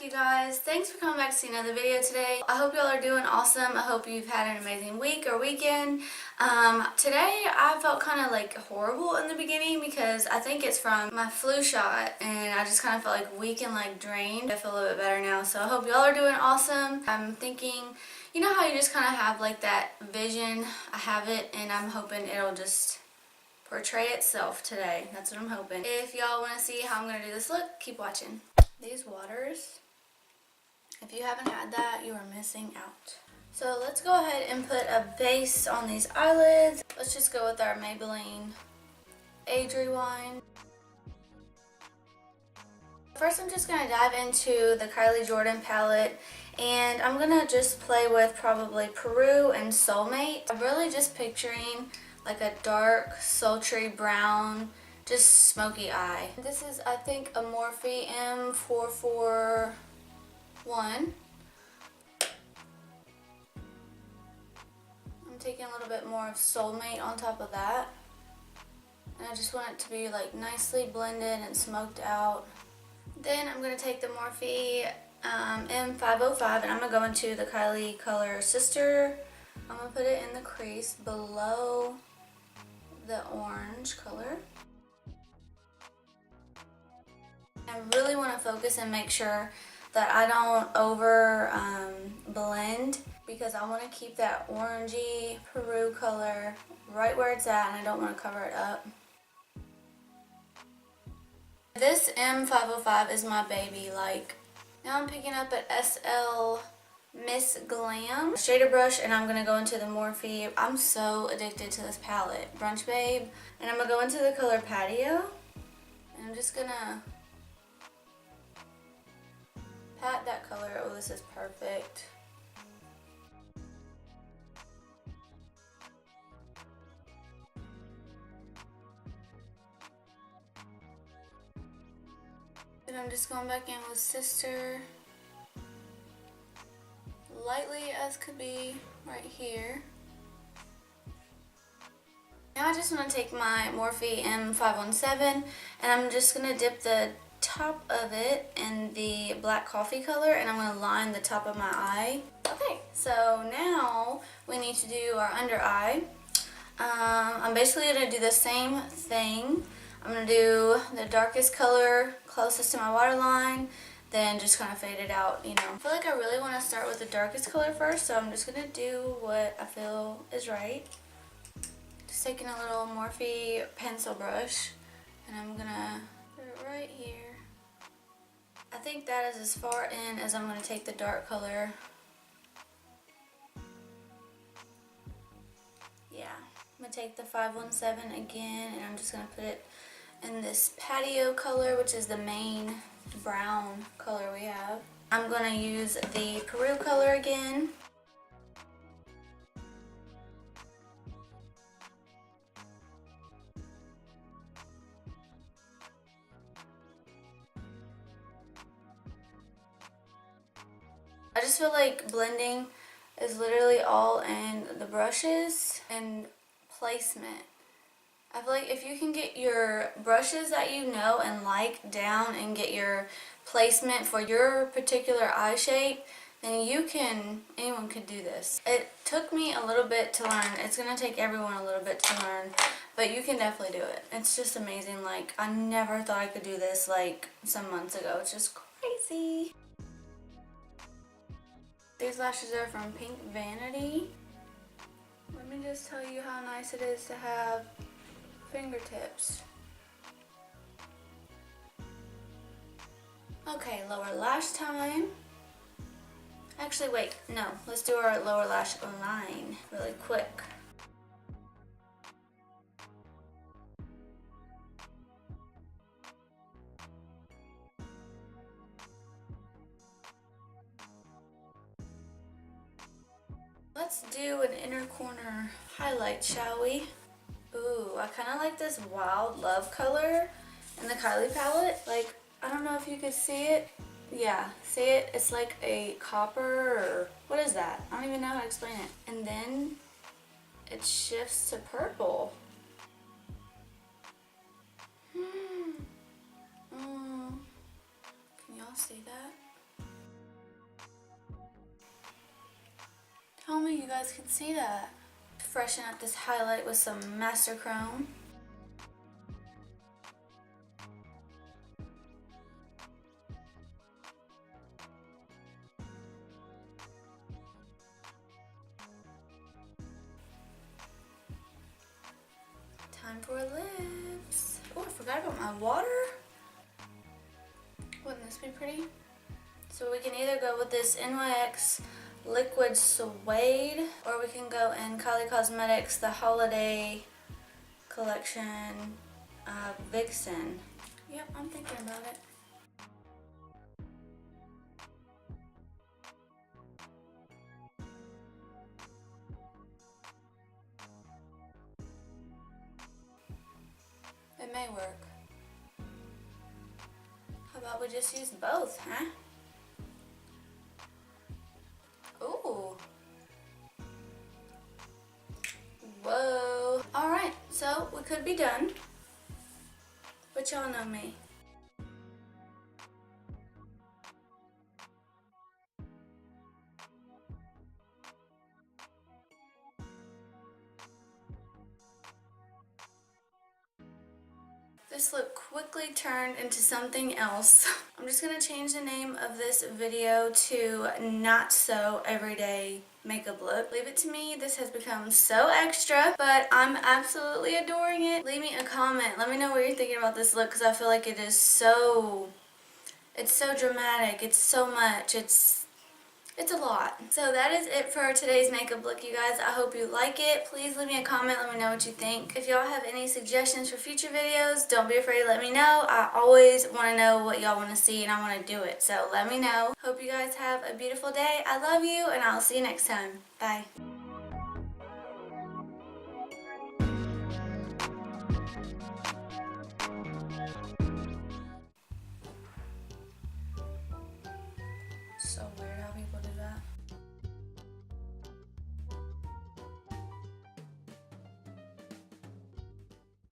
you guys. Thanks for coming back to see another video today. I hope y'all are doing awesome. I hope you've had an amazing week or weekend. Today I felt kind of like horrible in the beginning because I think it's from my flu shot and I just kind of felt like weak and like drained. I feel a little bit better now, so I hope y'all are doing awesome. I'm thinking, you know how you just kind of have like that vision? I have it and I'm hoping it'll just portray itself today. That's what I'm hoping. If y'all want to see how I'm going to do this look, keep watching. These waters, if you haven't had that, you are missing out. So let's go ahead and put a base on these eyelids. Let's just go with our Maybelline Age Rewind. First I'm just going to dive into the Kylie Jordan palette, and I'm going to just play with probably Peru and Soulmate. I'm really just picturing like a dark, sultry brown, just smoky eye. This is, I think, a Morphe M441. I'm taking a little bit more of Soulmate on top of that. And I just want it to be like nicely blended and smoked out. Then I'm going to take the Morphe M505 and I'm going to go into the Kylie color Sister. I'm going to put it in the crease below the orange color. I really want to focus and make sure that I don't over blend, because I want to keep that orangey Peru color right where it's at and I don't want to cover it up. This M505 is my baby. Like, now I'm picking up an SL Miss Glam shader brush and I'm going to go into the Morphe. I'm so addicted to this palette, Brunch Babe. And I'm going to go into the color Patio. And I'm just going to pat that color. Oh, this is perfect. Then I'm just going back in with Sister. Lightly as could be right here. Now I just want to take my Morphe M517 and I'm just going to dip the top of it in the black coffee color and I'm going to line the top of my eye. Okay, so now we need to do our under eye. I'm basically going to do the same thing. I'm going to do the darkest color closest to my waterline, then just kind of fade it out, you know. I feel like I really want to start with the darkest color first, so I'm just going to do what I feel is right. Just taking a little Morphe pencil brush, and I'm going to put it right here. I think that is as far in as I'm going to take the dark color. Yeah, I'm going to take the 517 again, and I'm just going to put it in this Patio color, which is the main brown color we have. I'm going to use the Peru color again. I just feel like blending is literally all in the brushes and placement. I feel like if you can get your brushes that you know and like down and get your placement for your particular eye shape, then anyone could do this. It took me a little bit to learn. It's going to take everyone a little bit to learn, but you can definitely do it. It's just amazing. Like, I never thought I could do this like some months ago. It's just crazy. These lashes are from Pink Vanity. Let me just tell you how nice it is to have fingertips. Okay, lower lash time. Actually, wait, no. Let's do our lower lash line really quick. Let's do an inner corner highlight, shall we? Ooh, I kind of like this Wild Love color in the Kylie palette. Like, I don't know if you could see it. Yeah, see it? It's like a copper, or what is that? I don't even know how to explain it. And then it shifts to purple. Can y'all see that? you guys can see that. Freshen up this highlight with some Master Chrome. Time for lips. Oh, I forgot about my water. Wouldn't this be pretty? So we can either go with this NYX Liquid Suede, or we can go in Kylie Cosmetics, the Holiday Collection Vixen. Yep, I'm thinking about it. It may work. How about we just use both, huh? Ooh. Whoa. Alright, so we could be done. But y'all know me. This lip quickly turned into something else. I'm just going to change the name of this video to Not So Everyday Makeup Look. Leave it to me. This has become so extra, but I'm absolutely adoring it. Leave me a comment. Let me know what you're thinking about this look, because I feel like it is so... It's so dramatic. It's so much. It's a lot. So that is it for today's makeup look, you guys. I hope you like it. Please leave me a comment. Let me know what you think. If y'all have any suggestions for future videos, don't be afraid to let me know. I always want to know what y'all want to see, and I want to do it. So let me know. Hope you guys have a beautiful day. I love you, and I'll see you next time. Bye. So weird.